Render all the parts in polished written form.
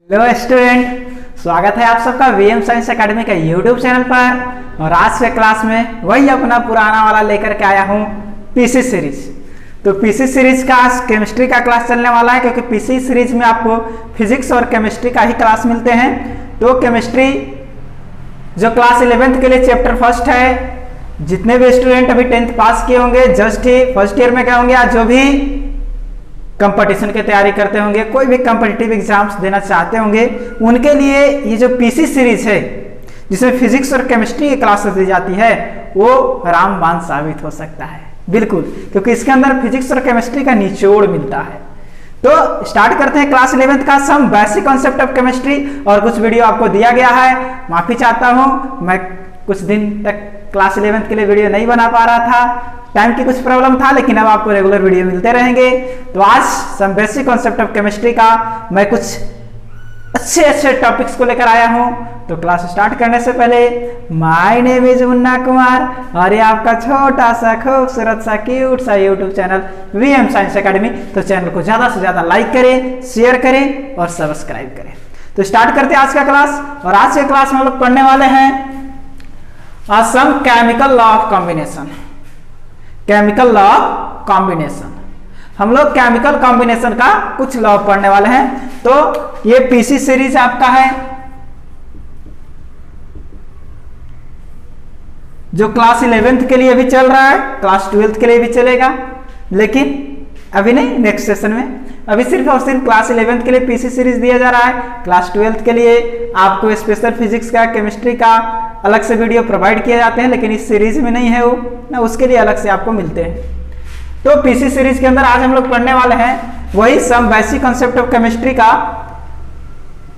Hello student, स्वागत है आप सबका वीएम साइंस एकेडमी का यूट्यूब चैनल पर। और आज के क्लास में वही अपना पुराना वाला लेकर के आया हूँ पीसी सीरीज। तो पीसी सीरीज का आज केमिस्ट्री का क्लास चलने वाला है, क्योंकि पीसी सीरीज में आपको फिजिक्स और केमिस्ट्री का ही क्लास मिलते हैं। तो केमिस्ट्री जो क्लास 11th के लिए चैप्टर फर्स्ट है, जितने भी स्टूडेंट अभी 10th पास किए होंगे, जस्ट ही फर्स्ट ईयर में क्या होंगे, आज जो भी कंपटीशन की तैयारी करते होंगे, कोई भी कॉम्पिटिटिव एग्जाम्स देना चाहते होंगे, उनके लिए ये जो पीसी सीरीज है जिसमें फिजिक्स और केमिस्ट्री की क्लासेस दी जाती है, वो रामबाण साबित हो सकता है। बिल्कुल, क्योंकि इसके अंदर फिजिक्स और केमिस्ट्री का निचोड़ मिलता है। तो स्टार्ट करते हैं क्लास 11th का some basic concept of chemistry. और कुछ वीडियो आपको दिया गया है, माफी चाहता हूँ, मैं कुछ दिन तक क्लास 11th के लिए वीडियो नहीं बना पा रहा था, टाइम की कुछ प्रॉब्लम था, लेकिन अब आपको रेगुलर वीडियो मिलते रहेंगे। तो आज some basic concept of chemistry का मैं कुछ अच्छे टॉपिक्स को लेकर आया हूं। तो क्लास स्टार्ट करने से पहले my name is Munna Kumar और ये आपका छोटा सा खूबसूरत सा क्यूट सा YouTube channel VM science academy. तो चैनल को ज्यादा से ज्यादा लाइक करें, शेयर करें और सब्सक्राइब करें। तो स्टार्ट करते हैं आज का क्लास। और आज के क्लास में हम लोग पढ़ने वाले हैं some chemical law of combination. Chemical law combination, हम लोग केमिकल कॉम्बिनेशन का कुछ लॉ पढ़ने वाले हैं। तो ये पीसी सीरीज आपका है, जो क्लास 11th के लिए भी चल रहा है, क्लास 12th के लिए भी चलेगा, लेकिन अभी नहीं, नेक्स्ट सेशन में। अभी सिर्फ और सिर्फ क्लास 11th के लिए पीसी सीरीज दिया जा रहा है। क्लास 12th के लिए आपको स्पेशल फिजिक्स का, केमिस्ट्री का अलग से वीडियो प्रोवाइड किए जाते हैं, लेकिन इस सीरीज में नहीं है वो ना, उसके लिए अलग से आपको मिलते हैं। तो पीसी सीरीज के अंदर आज हम लोग पढ़ने वाले हैं वही some basic concept of chemistry का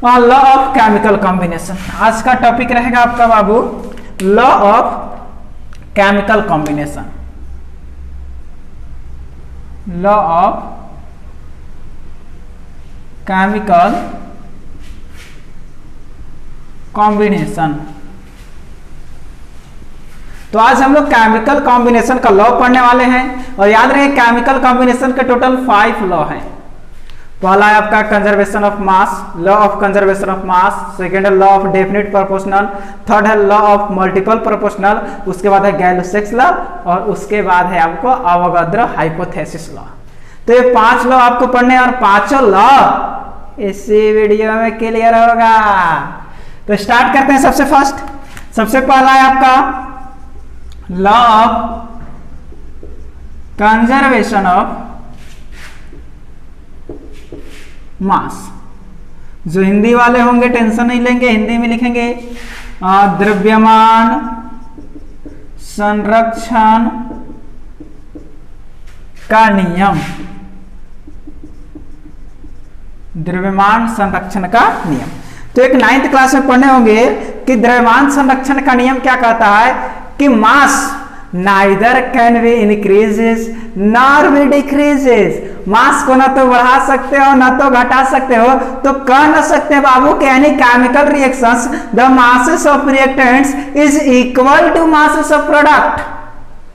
लॉ ऑफ केमिकल कॉम्बिनेशन। आज का टॉपिक रहेगा आपका बाबू law of chemical combination. Law of chemical combination. तो आज हम लोग केमिकल कॉम्बिनेशन का लॉ पढ़ने वाले हैं। और याद रहे, केमिकल कॉम्बिनेशन के टोटल 5 लॉ हैं। पहला है आपका conservation of mass, law of conservation of mass. Second है law of definite proportional. Third है लॉ ऑफ मल्टीपल प्रोपोर्शनल। उसके बाद है गैलो-सेक्स लॉ। और उसके बाद है आपको अवोगाद्रो हाइपोथेसिस लॉ। तो ये 5 लॉ आपको पढ़ने, और पांचों लॉ इसी वीडियो में क्लियर होगा। तो स्टार्ट करते हैं। सबसे पहला है आपका law of conservation of mass. जो हिंदी वाले होंगे टेंशन नहीं लेंगे, हिंदी में लिखेंगे द्रव्यमान संरक्षण का नियम। द्रव्यमान संरक्षण का नियम। तो एक 9th क्लास में पढ़ने होंगे कि द्रव्यमान संरक्षण का नियम क्या कहता है कि mass neither can be increases nor be decreases. Mass को ना तो बढ़ा सकते हो ना तो घटा सकते हो। तो कह न सकते बाबू कि any chemical reactions the masses of reactants is equal to masses of product.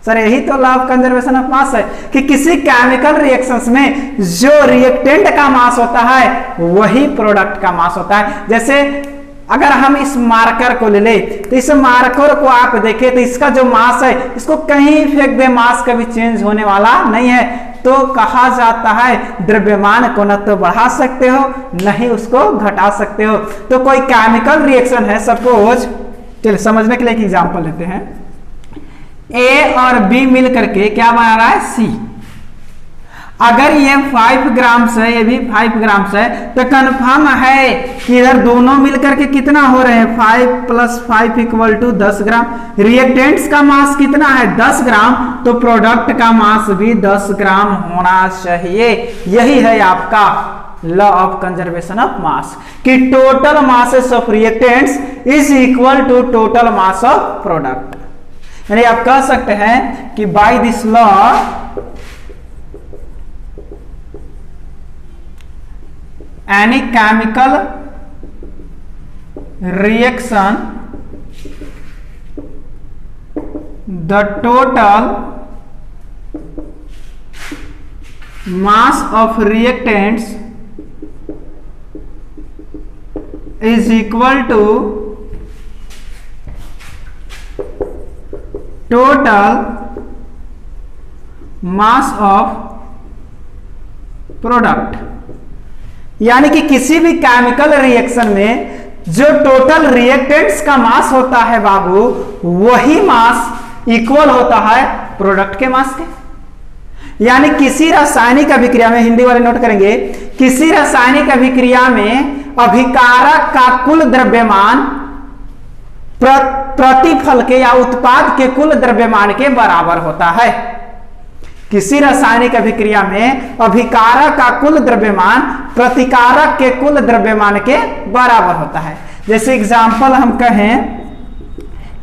Sir यही तो law of conservation of mass है कि किसी केमिकल रिएक्शंस में जो रिएक्टेंट का मास होता है वही प्रोडक्ट का मास होता है। जैसे अगर हम इस मार्कर को ले ले, तो इस मार्कर को आप देखें तो इसका जो मास है, इसको कहीं फेंक दे, मास कभी चेंज होने वाला नहीं है। तो कहा जाता है द्रव्यमान को न तो बढ़ा सकते हो न ही उसको घटा सकते हो। तो कोई केमिकल रिएक्शन है, सपोज, चलिए समझने के लिए एक एग्जांपल लेते हैं। ए और बी मिल करके क्या बना रहा है, सी। अगर ये 5 ग्राम है, ये भी 5 ग्राम है, तो कंफर्म है कि इधर दोनों मिलकर के कितना हो रहे हैं, 5 + 5 = 10 ग्राम। रिएक्टेंट्स का मास कितना है, 10 ग्राम। तो प्रोडक्ट का मास भी 10 ग्राम होना चाहिए। यही है आपका law of conservation of mass कि total masses of reactants is equal to total mass of product. यानी आप कह सकते हैं कि by this law any chemical reaction, the total mass of reactants is equal to total mass of product. यानी कि किसी भी केमिकल रिएक्शन में जो टोटल रिएक्टेंट्स का मास होता है बाबू, वही मास इक्वल होता है प्रोडक्ट के मास के। यानी किसी रासायनिक अभिक्रिया में, हिंदी वाले नोट करेंगे, किसी रासायनिक अभिक्रिया में अभिकारक का कुल द्रव्यमान प्रतिफल के या उत्पाद के कुल द्रव्यमान के बराबर होता है। किसी रासायनिक अभिक्रिया में अभिकारक का कुल द्रव्यमान प्रतिकारक के कुल द्रव्यमान के बराबर होता है। जैसे एग्जांपल हम कहें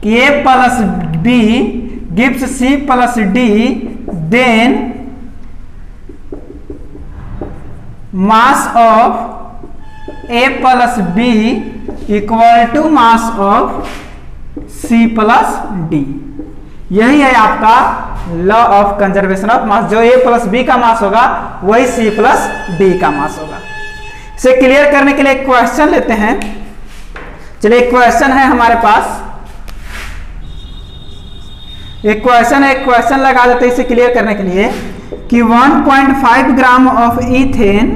कि A plus B gives C plus D, then mass of A plus B equal to mass of C plus D। यही है आपका law of conservation of mass. जो A प्लस B का मास होगा वही C प्लस D का मास होगा। इसे क्लियर करने के लिए एक क्वेश्चन लेते हैं। चलिए एक क्वेश्चन है हमारे पास, एक क्वेश्चन लगा देते हैं इसे क्लियर करने के लिए कि 1.5 gram of ethane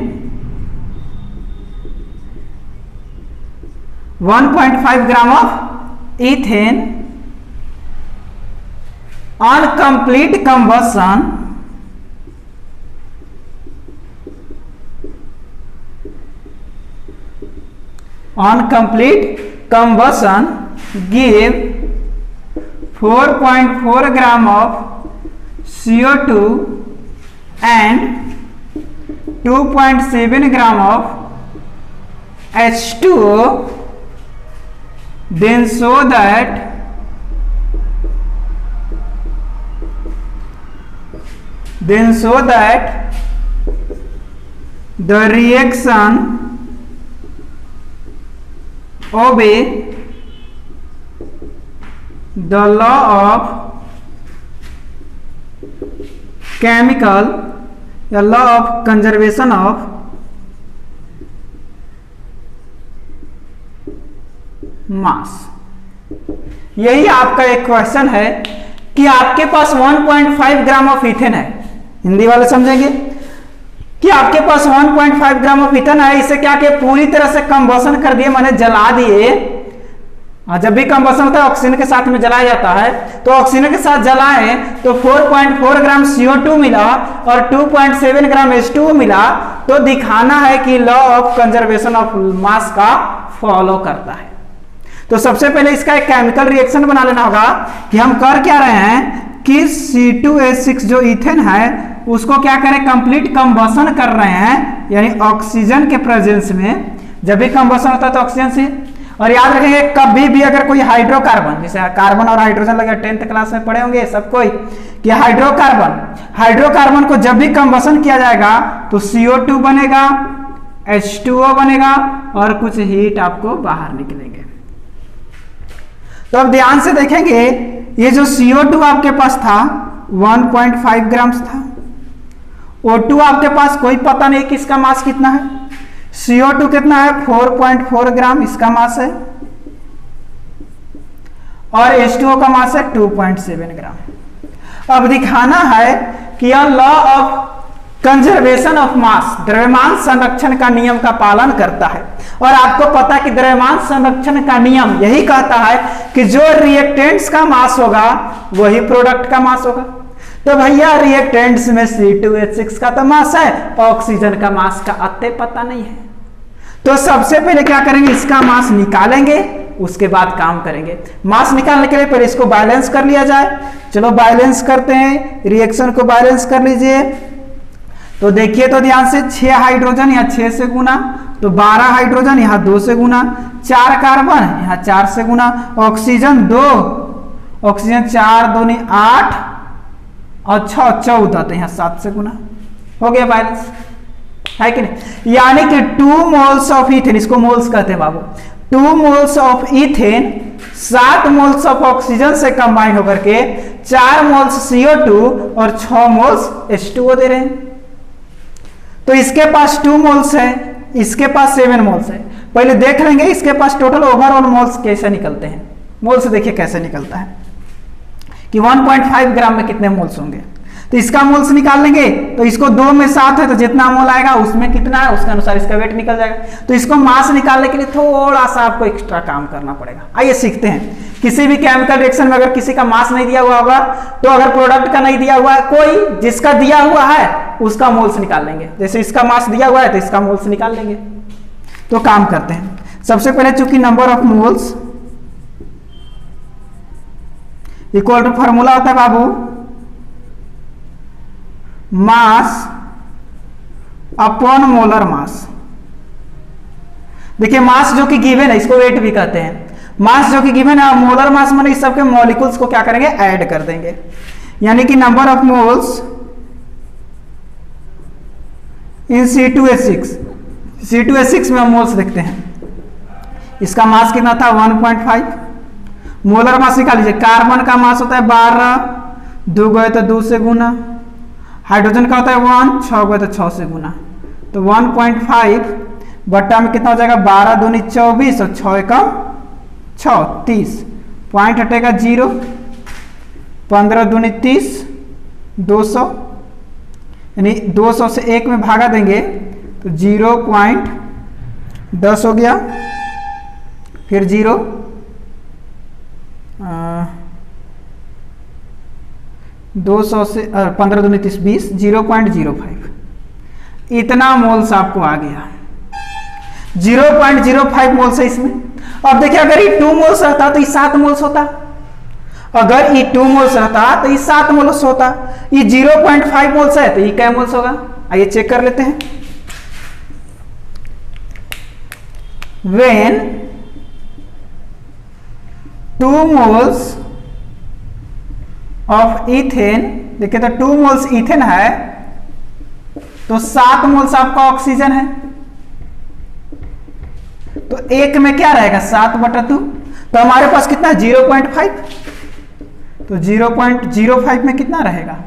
1.5 gram of ethane on complete combustion give 4.4 gram of CO2 and 2.7 gram of H2O, then show that the reaction obey the law of chemical, the law of conservation of mass। यही आपका एक question है कि आपके पास 1.5 gram of ethane है। हिंदी वाले समझेंगे कि आपके पास 1.5 ग्राम ऑफ इथेन है, इसे क्या किया, पूरी तरह से कंबसन कर दिए, माने जला दिए। जब भी कंबसन होता है ऑक्सीजन के साथ में जलाया जाता है, तो ऑक्सीजन के साथ जलाए तो 4.4 ग्राम CO2 मिला और 2.7 ग्राम H2O मिला। तो दिखाना है कि लॉ ऑफ कंजर्वेशन ऑफ मास का फॉलो करता है। तो सबसे पहले इसका एक केमिकल रिएक्शन बना लेना होगा कि हम कर क्या रहे हैं कि C2H6 जो इथेन है उसको क्या करें, कंप्लीट कंबसन कर रहे हैं, यानी ऑक्सीजन के प्रेजेंस में। जब भी कंबसन होता है तो ऑक्सीजन से। और याद रखेंगे कभी भी अगर कोई हाइड्रोकार्बन, जैसे कार्बन और हाइड्रोजन लगे 10th क्लास में पढ़े होंगे सब कोई, कि हाइड्रोकार्बन को जब भी कंबसन किया जाएगा तो CO2 बनेगा, H2O बनेगा और कुछ हीट आपको बाहर निकलेंगे। तो अब ध्यान से देखेंगे, ये जो CO2 आपके पास था 1.5 ग्राम था, O2 आपके पास कोई पता नहीं किसका मास कितना है, CO2 कितना है 4.4 ग्राम इसका मास है और H2O का मास है 2.7 ग्राम। अब दिखाना है कि यह लॉ ऑफ कंजर्वेशन ऑफ मास, द्रव्यमान संरक्षण का नियम का पालन करता है। और आपको पता है कि द्रव्यमान संरक्षण का नियम यही कहता है कि जो रिएक्टेंट्स का मास होगा वही प्रोडक्ट का मास होगा। तो भैया रिएक्टेंट्स में C2H6 का तो मास है, ऑक्सीजन का मास का अत्ते पता नहीं है। तो सबसे पहले क्या करेंगे, इसका मास निकालेंगे, उसके बाद काम करेंगे। मास निकालने के लिए पहले इसको बैलेंस कर लिया जाए। चलो बैलेंस करते हैं, रिएक्शन को बैलेंस कर लीजिए। तो देखिए तो ध्यान से 6 हाइड्रोजन यहाँ 6 से गुना, तो 12 हाइड्रोजन यहाँ 2 से गुना, 4 कार्बन यहाँ 4 से गुना, ऑक्सीजन 2, ऑक्सीजन 4 दूनी 8 और 6 14, तो यहाँ 7 से गुना हो गया बैलेंस, है कि नहीं। यानी कि 2 मोल्स ऑफ इथेन, इसको मोल्स कहते हैं बाबू, 2 moles of ethane 7 moles of oxygen से कंबाइन होकर के 4 मोल्स CO2 और 6 मोल्स H2O दे रहे हैं। तो इसके पास 2 मोल्स है, इसके पास 7 मोल्स है, पहले देख लेंगे इसके पास टोटल ओवरऑल मोल्स कैसे निकलते हैं। मोल्स देखिए कैसे निकलता है कि 1.5 ग्राम में कितने मोल्स होंगे। तो इसका मोल्स निकाल लेंगे, तो इसको 2 में 7 है तो जितना मोल आएगा उसमें कितना है उसके अनुसार इसका वेट निकल जाएगा। तो इसको मास निकालने के लिए थोड़ा सा आपको एक्स्ट्रा काम करना पड़ेगा। आइए सीखते हैं। किसी भी केमिकल रिएक्शन में अगर किसी का मास नहीं दिया हुआ होगा, तो अगर प्रोडक्ट का नहीं दिया हुआ है, कोई जिसका दिया हुआ है उसका मोल्स निकाल लेंगे। जैसे इसका मास दिया हुआ है तो इसका मोल्स निकाल लेंगे। तो काम करते हैं। सबसे पहले चूंकि number of moles equal to formula होता है बाबू मास अपॉन मोलर मास। देखिए मास जो कि गिवन है इसको वेट भी कहते हैं। मास जो कि गिवन है, मोलर मास माने इस सबके मॉलिक्यूल्स को क्या करेंगे, ऐड कर देंगे। यानी कि number of moles in C2H6, C2H6 में हम मोल्स देखते हैं। इसका मास कितना था 1.5। मोलर मास निकाल लीजिए। कार्बन का मास होता है 12, 2 गए तो 2 से गुना। हाइड्रोजन का होता है 1, 6 गए तो 6 से गुना। तो 1.5 बट्टा में कितना हो जाएगा 12 दूनी 24 और 6 एकम 6 30। पॉइंट हटेगा 0, 15 दूनी 30, 200 यानी 200 से 1 में भागा देंगे तो 0.10 हो गया। फिर 0 200 से 15 दूनी 30 20 0.05 इतना मोल्स आपको आ गया। 0.05 मोल्स है इसमें। अब देखिए अगर ये 2 मोल्स रहता तो ये 7 मोल्स होता। अगर ये 2 मोल्स रहता तो ये 7 मोल्स होता। ये 0.5 मोल्स है तो ये क्या मोल्स होगा, आइए चेक कर लेते हैं। When 2 moles ऑफ इथेन, देखिए तो 2 मोल्स इथेन है तो 7 मोल्स आपका ऑक्सीजन है। तो एक में क्या रहेगा 7/2, तो हमारे पास कितना 0.5। तो 0.05 में कितना रहेगा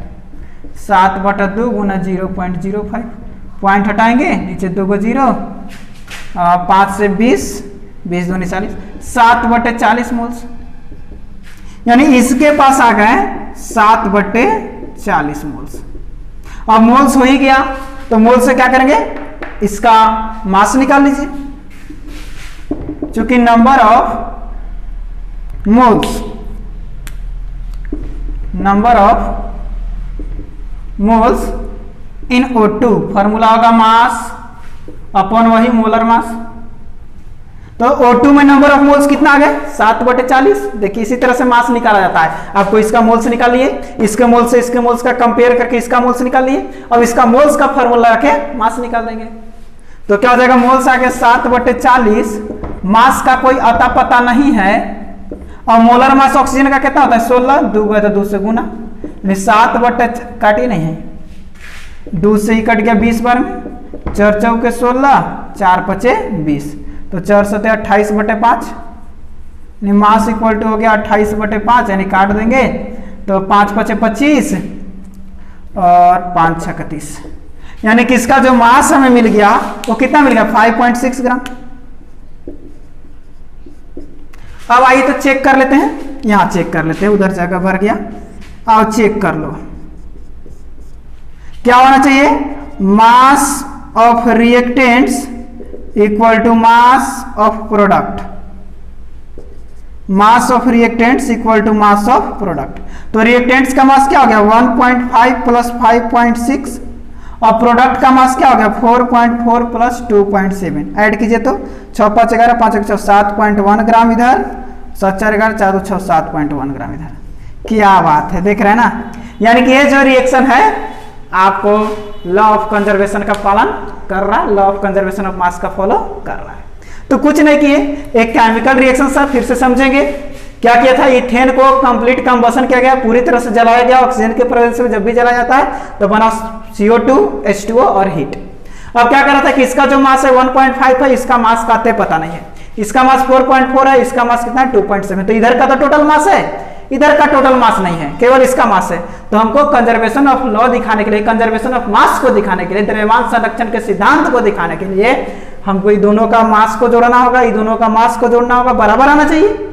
7/2 गुना 0.05। पॉइंट हटाएंगे, नीचे 2 को 0, 5 से 20, 20 दूनी 40, 7/40 मोल्स। यानी इसके पास आ गए 7/40 मोल्स। अब मोल्स हो ही गया तो मोल से क्या करेंगे, इसका मास निकाल लीजिए। चूंकि number of moles in O2 formula होगा मास अपॉन वही मोलर मास। तो O2 में नंबर ऑफ मोल्स कितना आ गए 7/40। देखिए इसी तरह से मास निकाला जाता है। आपको इसका मोल्स निकालिए, इसके मोल्स से इसके मोल्स का कंपेयर करके इसका मोल्स निकालिए। अब इसका मोल्स का फॉर्मूला रखे मास निकाल देंगे। तो क्या हो जाएगा, मोल्स आ गए 7/40। मास का कोई अता पता नहीं है। और मोलर मास ऑक्सीजन का कितना होता है 16, 2 गए तो 2 से गुना, 7 काटिए नहीं है, 2 से ही कट गया 20 बार में, 4 चौके 16, 4 पचे 20, तो 4 सते 28/5। मास इक्वल टू हो गया 28/5, यानी काट देंगे तो 5 पचे 25 और 5 छक 30। यानी कि इसका जो मास हमें मिल गया वो कितना मिल गया 5.6 ग्राम। अब आइए तो चेक कर लेते हैं, यहां चेक कर लेते हैं, उधर जगह भर गया। आओ चेक कर लो क्या होना चाहिए, mass of reactants equal to mass of product. Mass of reactants equal to mass of product. तो रिएक्टेंट्स का मास क्या हो गया 1.5 प्लस 5.6 और प्रोडक्ट का मास क्या हो गया 4.4 प्लस 2.7। ऐड कीजिए तो 6 5 11 5 6 7.1 ग्राम इधर, 7 4 11 4 6 7.1 ग्राम इधर। क्या बात है, देख रहे हैं ना। यानी कि ये जो रिएक्शन है आपको लॉ ऑफ कंजर्वेशन का पालन कर रहा है, लॉ ऑफ कंजर्वेशन ऑफ मास का फॉलो कर रहा है। तो कुछ नहीं किए, एक केमिकल रिएक्शन सर फिर से समझेंगे। क्या किया था, इथेन को कंप्लीट कंबशन किया गया, पूरी तरह से जलाया गया। ऑक्सीजन के प्रेजेंस में जब भी जलाया जाता है तो बना CO2 H2O और हीट। अब क्या कर रहा था कि इसका जो मास है 1.5 है, इसका मास का पता नहीं है, इसका मास 4.4 है, इसका मास कितना है 2.7। तो इधर का तो टोटल मास है, इधर का टोटल मास नहीं है, केवल इसका मास है। तो हमको कंजर्वेशन ऑफ लॉ दिखाने के लिए, कंजर्वेशन ऑफ मास को दिखाने के लिए, द्रव्यमान संरक्षण के सिद्धांत को दिखाने के लिए हमको ये दोनों का मास को जोड़ना होगा, ये दोनों का मास को जोड़ना होगा, बराबर आना चाहिए।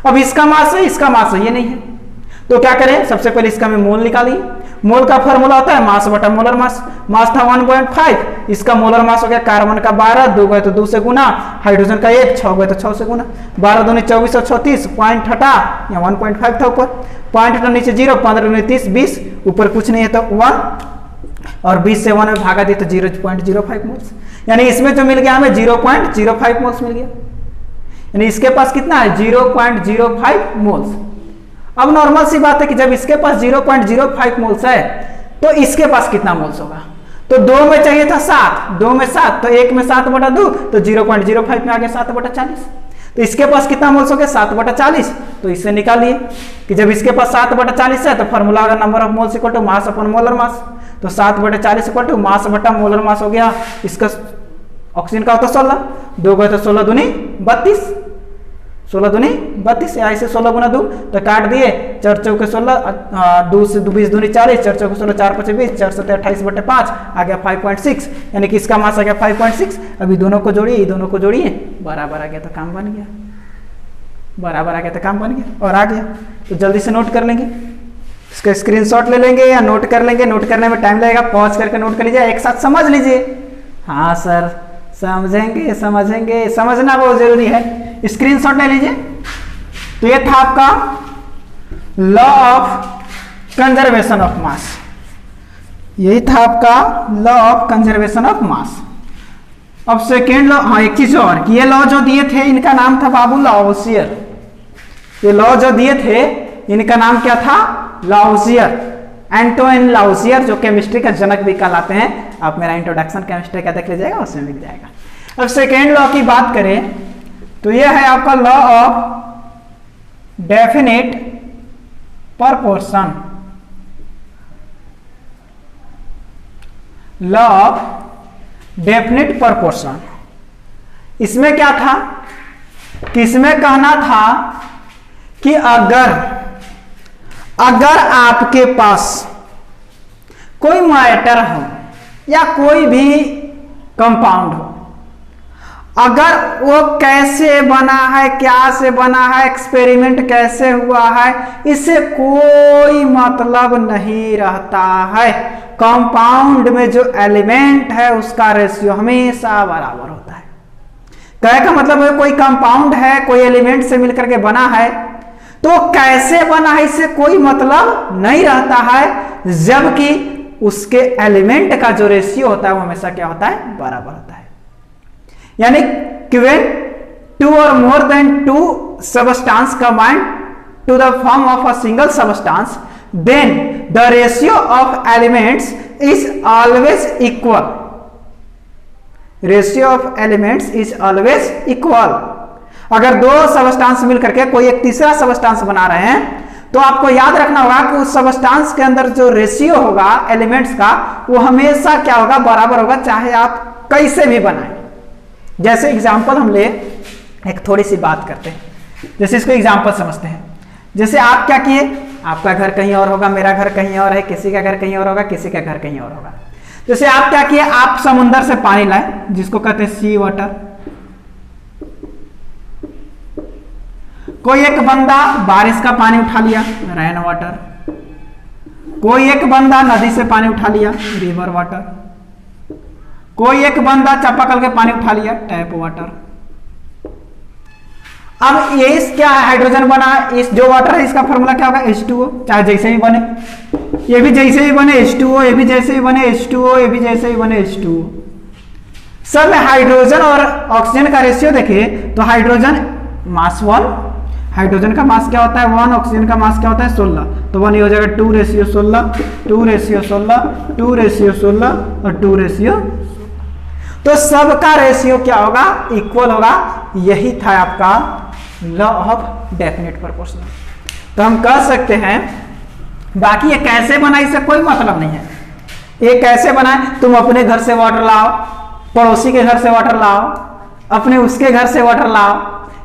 अब इसका मास है, इसका मास है, ये नहीं है, तो क्या करें, सबसे पहले इसका मैं मोल निकालिए। मोल का फॉर्मूला होता है मास बटा मोलर मास। मास था 1.5, इसका मोलर मास हो गया कार्बन का 12, 2 गए तो 2 से गुना, हाइड्रोजन का 1, 6 गए तो 6 से गुना, 12 दूनी 24 और 34, पॉइंट हटा, यहाँ 1.5 था ऊपर, पॉइंट हटा नीचे 0, 15 दूनी 30, 20, ऊपर कुछ नहीं है तो 1, और 20 से 1 में भागा दिया तो 0.05 मोल्स, यानी इसमें जो मिल गया हमें 0.05 मोल्स मिल गया, यानी इसके पास कितना है 0.05 मोल्स। अब नॉर्मल सी बात है कि जब इसके पास 0.05 मोल्स है तो इसके पास कितना मोल्स होगा, तो 2 में चाहिए था 7, 2 में 7 तो 1 में 7 बटा 2 तो 0.05 में आ गया 7 बटा 40, तो इसके पास कितना मोल्स हो गया 7 बटा 40, तो इससे निकालिए कि जब इसके पास 7 बटा 40 है तो फॉर्मूला होगा number of moles equal to mass upon molar mass, तो 7 बटा 40 इक्वल टू मास बटा मोलर मास हो गया, इसका ऑक्सीजन का होता 16, 2 गए तो 16 दूनी 32, 16 दूनी 32, यहाँ से 16 गुना 2 तो काट दिए, 4 चौके 16, 2 से 20 दूनी 40, 4 चौके 16, 4 5 20, 4 7 28 बटे 5 आ गया 5.6, यानी कि इसका मास आ गया 5.6। अभी दोनों को जोड़िए, ये दोनों को जोड़िए, बराबर आ गया तो काम बन गया, बराबर आ गया तो काम बन गया और आ गया। तो जल्दी से नोट कर लेंगे, इसका स्क्रीनशॉट ले लेंगे या नोट कर लेंगे, नोट करने में टाइम लगेगा, पॉज करके नोट कर लीजिए, एक साथ समझ लीजिए। हाँ सर समझेंगे समझेंगे, समझना बहुत जरूरी है, स्क्रीनशॉट ले लीजिए। तो ये था आपका लॉ ऑफ कंजर्वेशन ऑफ मास, यही था आपका लॉ ऑफ कंजर्वेशन ऑफ मास। अब सेकेंड लॉ, हाँ एक चीज और कि ये लॉ जो दिए थे इनका नाम था बाबू लाओसियर, ये लॉ जो दिए थे इनका नाम क्या था लाओसियर, एंटोइन लाओसियर, जो केमिस्ट्री का जनक भी कहलाते हैं। आप मेरा इंट्रोडक्शन केमिस्ट्री का देख लीजिएगा, उसमें मिल जाएगा। अब सेकेंड लॉ की बात करें तो यह है आपका law of definite proportion, law of definite proportion. इसमें क्या था कि इसमें कहना था कि अगर आपके पास कोई मैटर हो या कोई भी कंपाउंड हो, अगर वो कैसे बना है, क्या से बना है, एक्सपेरिमेंट कैसे हुआ है, इससे कोई मतलब नहीं रहता है। कंपाउंड में जो एलिमेंट है उसका रेशियो हमेशा बराबर होता है। कहने का मतलब है कोई कंपाउंड है, कोई एलिमेंट से मिलकर के बना है, तो कैसे बना है इससे कोई मतलब नहीं रहता है, जबकि उसके एलिमेंट का जो रेशियो होता है वो हमेशा क्या होता है, बराबर होता है। यानी कि when 2 or more than 2 substance combine to the form of a single substance, then the ratio of elements is always equal. Ratio of elements is always equal. अगर 2 सबस्टांस मिलकर के कोई एक तीसरा सबस्टांस बना रहे हैं तो आपको याद रखना होगा कि उस सबस्टांस के अंदर जो रेशियो होगा एलिमेंट्स का वो हमेशा क्या होगा, बराबर होगा, चाहे आप कैसे भी बनाएं। जैसे एग्जांपल हम ले, एक थोड़ी सी बात करते हैं, जैसे इसको एग्जांपल समझते हैं। जैसे आप क्या किए, आपका घर कहीं और होगा, मेरा घर कहीं और है, किसी का घर कहीं और होगा, किसी का घर कहीं और होगा। जैसे आप क्या किए, आप समुद्र से पानी लाए, जिसको कहते हैं सी वाटर। कोई एक बंदा बारिश का पानी उठा लिया, रेन वाटर। कोई एक बंदा नदी से पानी उठा लिया, रिवर वाटर। कोई एक बंदा चापाकल के पानी उठा लिया, टैप वाटर। अब ये क्या है, हाइड्रोजन बना, इस जो वाटर है इसका फॉर्मूला क्या होगा, H2O। चाहे जैसे भी बने, ये भी जैसे भी बने H2O, ये भी जैसे भी बने H2O, ये भी जैसे भी बने H2O। सब में हाइड्रोजन और ऑक्सीजन का रेशियो देखिए तो हाइड्रोजन मास 1, हाइड्रोजन का मास क्या होता है 1, ऑक्सीजन का मास क्या होता है 16, तो 1 हो जाएगा 2:16, 2:16, 2:16 और 2:। तो सबका रेशियो क्या होगा, इक्वल होगा। यही था आपका लॉ ऑफ डेफिनेट प्रोपोर्शन। तो हम कह सकते हैं, बाकी ये कैसे बना इससे कोई मतलब नहीं है। ये कैसे बना, तुम अपने घर से वाटर लाओ, पड़ोसी के घर से वाटर लाओ, अपने उसके घर से वाटर लाओ,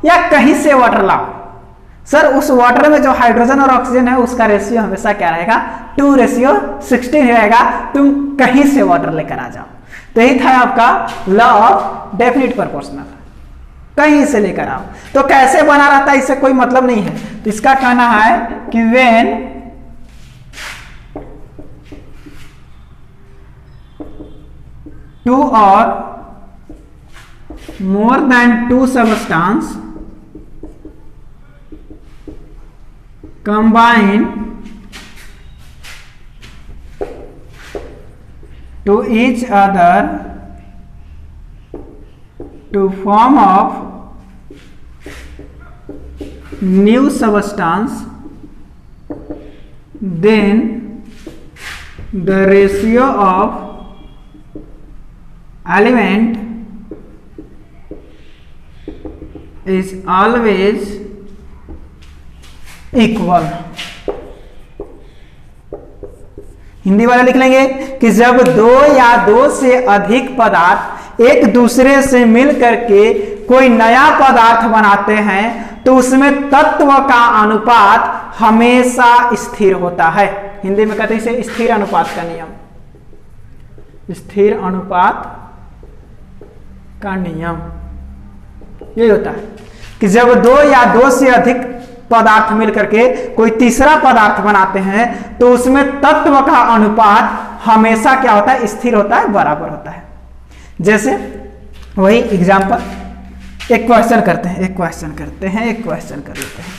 या कहीं से वाटर लाओ, सर उस वाटर में जो हाइड्रोजन और ऑक्सीजन है उसका रेशियो हमेशा क्या रहेगा, 2:16 रहेगा। तुम कहीं से वाटर लेकर आ जाओ, तो यही था आपका लॉ ऑफ डेफिनिट प्रोपोर्शनल। कहीं से लेकर आओ तो कैसे बना रहता है इससे कोई मतलब नहीं है। तो इसका कहना है कि व्हेन टू और more than two substance combine to each other to form of new substance, then the ratio of element is always equal। Hindi वाला लिख लेंगे कि जब दो या दो से अधिक पदार्थ एक दूसरे से मिल करके कोई नया पदार्थ बनाते हैं तो उसमें तत्व का अनुपात हमेशा स्थिर होता है। हिंदी में कहते हैं इसे स्थिर अनुपात का नियम, स्थिर अनुपात का नियम। यही होता है कि जब दो या दो से अधिक पदार्थ मिलकर के कोई तीसरा पदार्थ बनाते हैं तो उसमें तत्व का अनुपात हमेशा क्या होता है, स्थिर होता है, बराबर होता है। जैसे वही एग्जांपल, एक क्वेश्चन करते हैं, एक क्वेश्चन करते हैं, एक क्वेश्चन कर लेते हैं।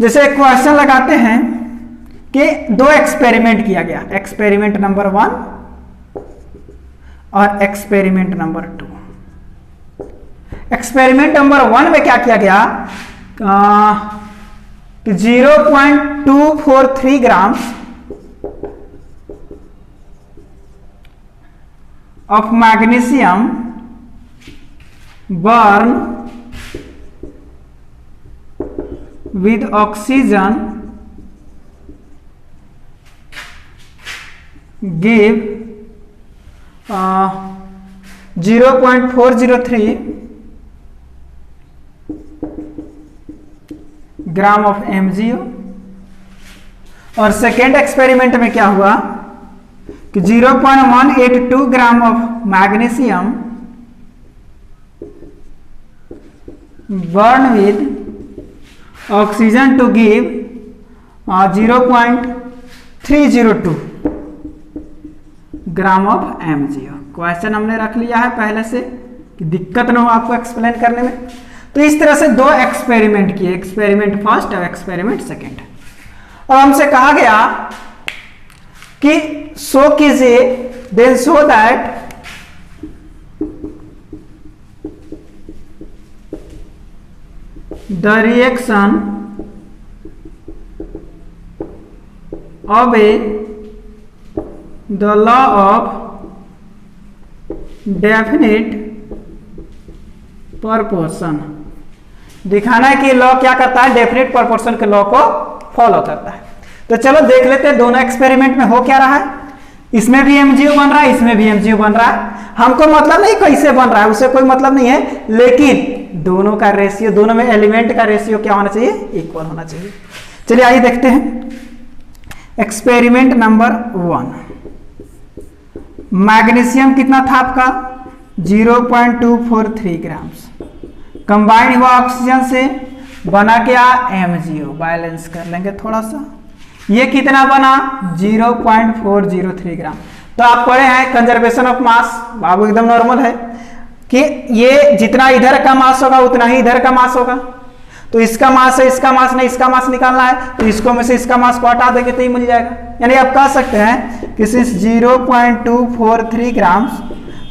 जैसे एक क्वेश्चन लगाते हैं कि दो एक्सपेरिमेंट किया गया, एक्सपेरिमेंट नंबर 1 और एक्सपेरिमेंट नंबर 2। एक्सपेरिमेंट नंबर 1 में क्या किया गया, 0.243 grams of magnesium burn with oxygen give 0.403 gram of MgO। और सेकेंड एक्सपेरिमेंट में क्या हुआ कि 0.182 gram of magnesium burn with oxygen to give 0.302 gram of MgO। Question हमने रख लिया है पहले से कि दिक्कत ना हो आपको एक्सप्लेन करने में। तो इस तरह से दो एक्सपेरिमेंट किए, एक्सपेरिमेंट फर्स्ट और एक्सपेरिमेंट सेकेंड। और हमसे कहा गया कि शो कीजिए, then show that the reaction of the law of definite proportion. दिखाना है कि लॉ क्या करता है, डेफिनिट प्रोपोर्शन के लॉ को फॉलो करता है। तो चलो देख लेते हैं दोनों एक्सपेरिमेंट में हो क्या रहा है। इसमें भी MgO बन रहा है, इसमें भी MgO बन रहा है। हमको मतलब नहीं कैसे बन रहा है, उसे कोई मतलब नहीं है, लेकिन दोनों का रेशियो, दोनों में एलिमेंट का रेशियो क्या होना चाहिए, इक्वल होना चाहिए। चलिए आइए देखते हैं एक्सपेरिमेंट नंबर 1। मैग्नीशियम कितना था आपका, 0.243 ग्राम्स। कंबाइन हुआ ऑक्सीजन से, बना क्या MgO। बैलेंस कर लेंगे थोड़ा सा, ये कितना बना 0.403 ग्राम। तो आप पढ़े हैं कंजर्वेशन ऑफ मास, बाबू एकदम नॉर्मल है कि ये जितना इधर का मास होगा उतना ही इधर का मास होगा। तो इसका मास है, इसका मास नहीं, इसका मास निकालना है तो इसको में से इसका मास को हटा देंगे तो ही मिल जाएगा। यानी आप कह सकते हैं कि सिंस 0.243 ग्राम्स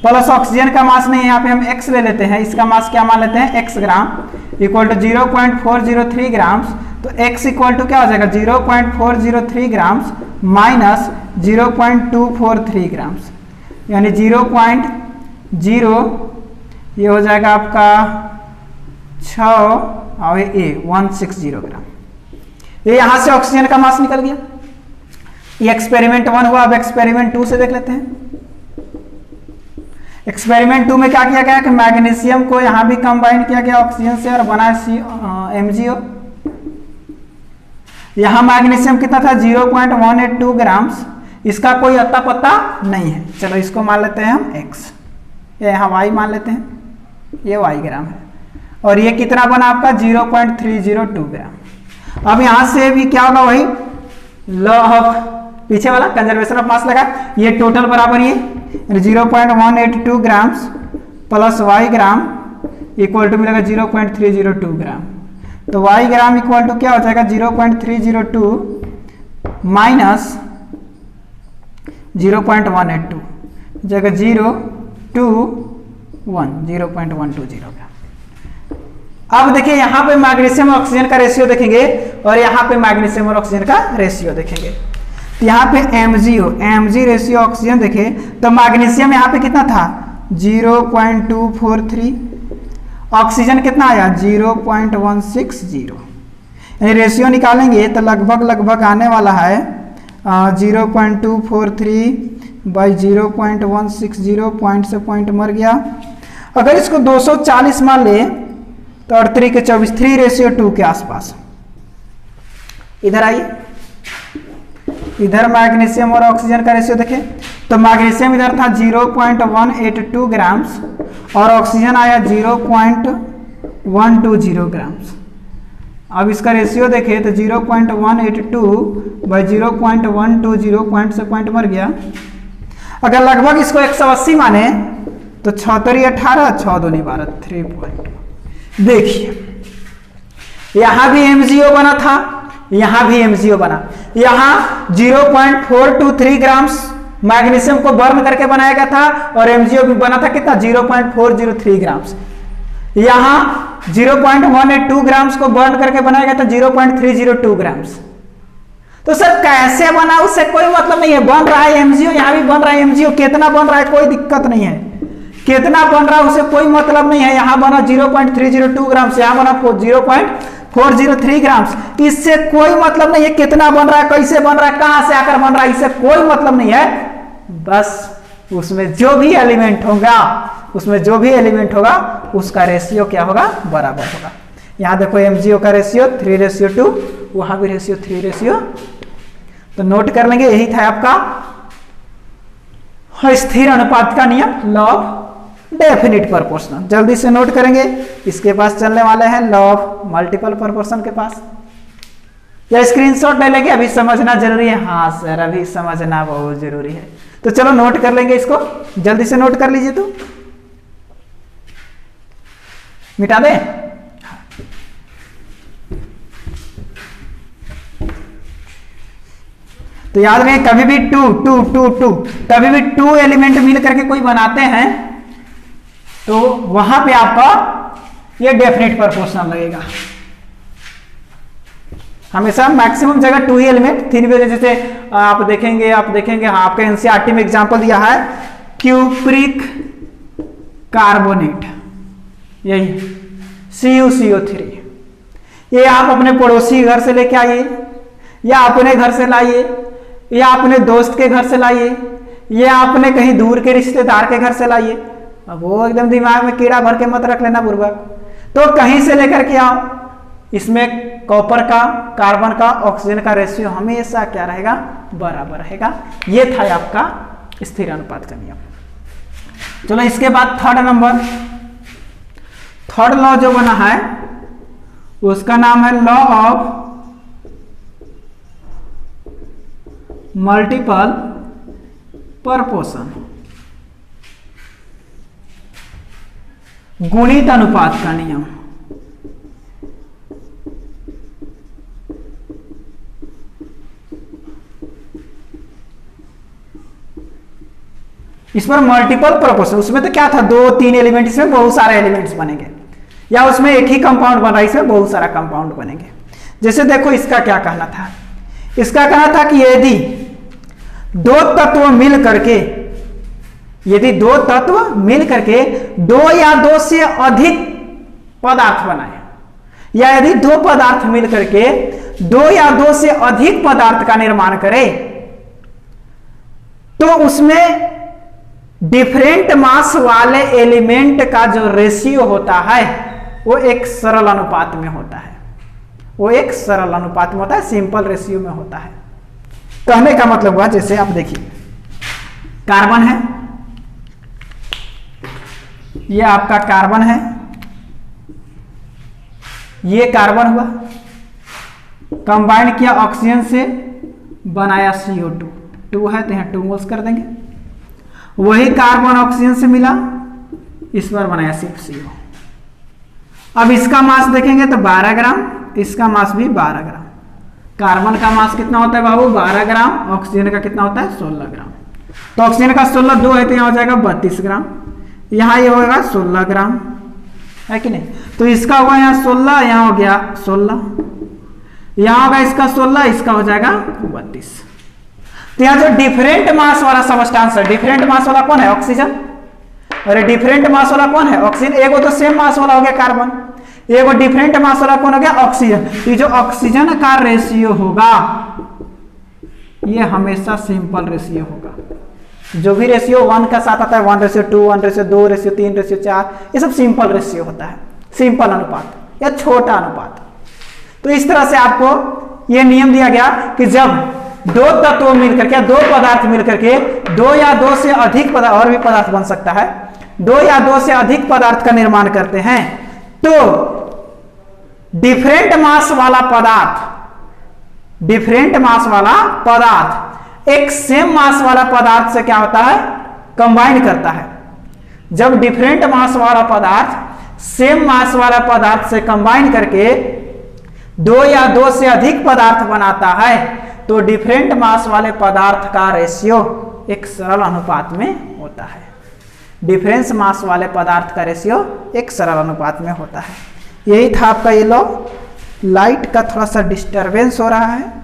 प्लस ऑक्सीजन का मास नहीं है, यहाँ पे हम x ले लेते हैं, इसका मास क्या मान लेते हैं x gram, equal to 0.403 grams. तो x इक्वल टू क्या हो जाएगा 0.403 ग्राम्स माइनस 0.243 ग्राम्स, यानी 0.0 ये हो जाएगा आपका 6 और ये 160 ग्राम। ये यहाँ से ऑक्सीजन का मास निकल गया। ये एक्सपेरिमेंट 1 हुआ। अब एक्सपेरिमेंट 2 से देख लेते हैं। एक्सपेरिमेंट 2 में क्या किया गया कि मैग्नीशियम को यहां भी कंबाइन किया गया ऑक्सीजन से और बना MgO। यहां मैग्नीशियम कितना था 0.182 ग्राम्स, इसका कोई अत्ता पत्ता नहीं है। चलो इसको मान लेते हैं हम x, ये यहाँ y मान लेते हैं, ये y ग्राम है, और ये कितना बना आपका 0.302 ग्राम। अब यहाँ से भी क्या होगा, वही लॉ ऑफ पीछे वाला कंजर्वेशन ऑफ मास लगा, ये टोटल बराबर ये 0.182 grams plus y gram equal to मिलेगा 0.302 ग्राम। तो y ग्राम इक्वल टू क्या हो जाएगा 0.302 माइनस 0.182 जगह 0.120 ग्राम। अब देखिए यहाँ पे मैग्नीशियम और ऑक्सीजन का रेशियो देखेंगे और यहाँ पे मैग्नीशियम और ऑक्सीजन का रेशियो देखेंगे। तो यहाँ पे mg रेशियो ऑक्सीजन देखे तो मैग्नीशियम यहाँ पे कितना था 0.243, ऑक्सीजन कितना आया 0.160। यानी रेशियो निकालेंगे तो लगभग आने वाला है 0.243 बाई 0.160, पॉइंट से पॉइंट मर गया। अगर इसको 240 मान ले तो 3 के 24, 3:2 के आसपास। इधर आइए, इधर मैग्नीशियम और ऑक्सीजन का रेशियो देखें तो मैग्नीशियम इधर था 0.182 ग्राम्स और ऑक्सीजन आया 0.120 ग्राम्स। अब इसका रेशियो देखें तो 0.182 बाई 0.120, पॉइंट से पॉइंट मर गया। अगर लगभग इसको 180 माने तो 6 3 18, 6 2 12, 3 पॉइंट। देखिए यहां भी MgO बना था, यहां भी MgO बना, यहां 0.423 ग्राम्स मैग्नीशियम को बर्न करके बनाया गया था और MgO भी बना था कितना 0.403 ग्राम्स। यहां 0.182 ग्राम्स को बर्न करके बनाया गया था 0.302 ग्राम्स। तो सर कैसे बना उससे कोई मतलब नहीं है, बन रहा है MgO, यहां भी बन रहा है MgO, कितना बन रहा है कोई दिक्कत नहीं है, कितना बन रहा है उससे कोई मतलब नहीं है। यहां बना 0.302 ग्राम्स, यहां बना 0.403 ग्राम्स, इससे कोई मतलब नहीं है कितना बन रहा है, कैसे बन रहा है, कहां से आकर बन रहा है, इससे कोई मतलब नहीं है। बस उसमें जो भी एलिमेंट होगा उसका रेशियो क्या होगा, बराबर होगा। यहां देखो MgO का रेशियो 3:2, वहां भी रेशियो 3:, तो नोट कर लेंगे, यही था आपका स्थिर अनुपात का नियम, लॉ ऑफ डेफिनिट प्रोपोर्शनल। जल्दी से नोट करेंगे, इसके पास चलने वाले हैं लॉ ऑफ मल्टीपल प्रोपोर्शन के पास, या स्क्रीनशॉट ले लेंगे, अभी समझना जरूरी है। हाँ सर अभी समझना बहुत जरूरी है, तो चलो नोट कर लेंगे इसको, जल्दी से नोट कर लीजिए। तो मिटा दें, तो याद रखें कभी भी कभी भी 2 एलिमेंट मिल करके कोई बनाते हैं तो वहां पे आपका ये डेफिनेट प्रोपोर्शनल लगेगा। हमेशा मैक्सिमम जगह 2 ही एलिमेंट, 3 भी, जैसे आप देखेंगे हाँ आपके एनसीईआरटी में एग्जांपल दिया है क्यूप्रिक कार्बोनेट, यही CuCO3, ये आप अपने पड़ोसी घर से लेके आइए या अपने घर से लाइए या अपने दोस्त के घर से लाइए या अपने कहीं दूर के रिश्तेदार के घर से लाइए। अब वो एकदम दिमाग में कीड़ा भर के मत रख लेना बुर्बक, तो कहीं से लेकर के आओ, इसमें कॉपर का, कार्बन का, ऑक्सीजन का रेशियो हमेशा क्या रहेगा, बराबर रहेगा। ये था आपका स्थिर अनुपात का नियम। चलो इसके बाद थर्ड लॉ जो बना है उसका नाम है लॉ ऑफ मल्टीपल प्रोपोर्शन, गुणित अनुपात का नियम। इस पर मल्टीपल प्रोपोर्शन, उसमें तो क्या था 2-3 एलिमेंट, इसमें बहुत सारे एलिमेंट्स बनेंगे, या उसमें एक ही कंपाउंड बन रहा है, इसमें बहुत सारा कंपाउंड बनेंगे। जैसे देखो इसका क्या कहना था, इसका कहना था कि यदि 2 तत्व मिल करके 2 या 2 से अधिक पदार्थ बनाए, या यदि 2 पदार्थ मिल करके 2 या 2 से अधिक पदार्थ का निर्माण करे, तो उसमें डिफरेंट मास वाले एलिमेंट का जो रेशियो होता है वो एक सरल अनुपात में होता है, सिंपल रेशियो में होता है। कहने का मतलब हुआ, जैसे आप देखिए कार्बन है, ये आपका कार्बन है, ये कार्बन हुआ, कंबाइन किया ऑक्सीजन से, बनाया CO2, 2 है तो यहाँ 2 मोल्स कर देंगे। वही कार्बन ऑक्सीजन से मिला, इस बार बनाया सिर्फ CO। अब इसका मास देखेंगे तो 12 ग्राम, इसका मास भी 12 ग्राम। कार्बन का मास कितना होता है बाबू? 12 ग्राम। ऑक्सीजन का कितना होता है? 16 ग्राम। तो ऑक्सीजन का 16 2 है तो यहाँ हो जाएगा 32 ग्राम, यहाँ ये होगा 16 ग्राम, है कि नहीं? तो इसका होगा यहाँ 16, यहाँ हो गया 16, यहाँ होगा इसका 16, इसका हो जाएगा 32। तो यहाँ जो डिफरेंट मास वाला सब्सटेंस है, डिफरेंट मास वाला कौन है? ऑक्सीजन। अरे डिफरेंट मास वाला कौन है? ऑक्सीजन। एगो तो सेम मास वाला हो गया कार्बन, एगो डिफरेंट मास वाला कौन हो गया? ऑक्सीजन। ये जो ऑक्सीजन का रेशियो होगा ये हमेशा सिंपल रेशियो होगा। जो भी रेशियो 1 का साथ आता है, 1:2, 1:2, 1:3, 1:4, ये सब सिंपल रेशियो होता है, सिंपल अनुपात या छोटा अनुपात। तो इस तरह से आपको ये नियम दिया गया कि जब दो तत्व मिलकर के, दो पदार्थ मिलकर के, 2 या 2 से अधिक पदार्थ, और भी पदार्थ बन सकता है, 2 या 2 से अधिक पदार्थ का निर्माण करते हैं, तो डिफरेंट मास वाला पदार्थ, डिफरेंट मास वाला पदार्थ एक सेम मास वाला पदार्थ से क्या होता है? कंबाइन करता है। जब डिफरेंट मास वाला पदार्थ सेम मास वाला पदार्थ से कंबाइन करके 2 या 2 से अधिक पदार्थ बनाता है, तो डिफरेंट मास वाले पदार्थ का रेशियो एक सरल अनुपात में होता है। डिफरेंस मास वाले पदार्थ का रेशियो एक सरल अनुपात में होता है। यही था आपका ये लॉ। लाइट का थोड़ा सा डिस्टरबेंस हो रहा है।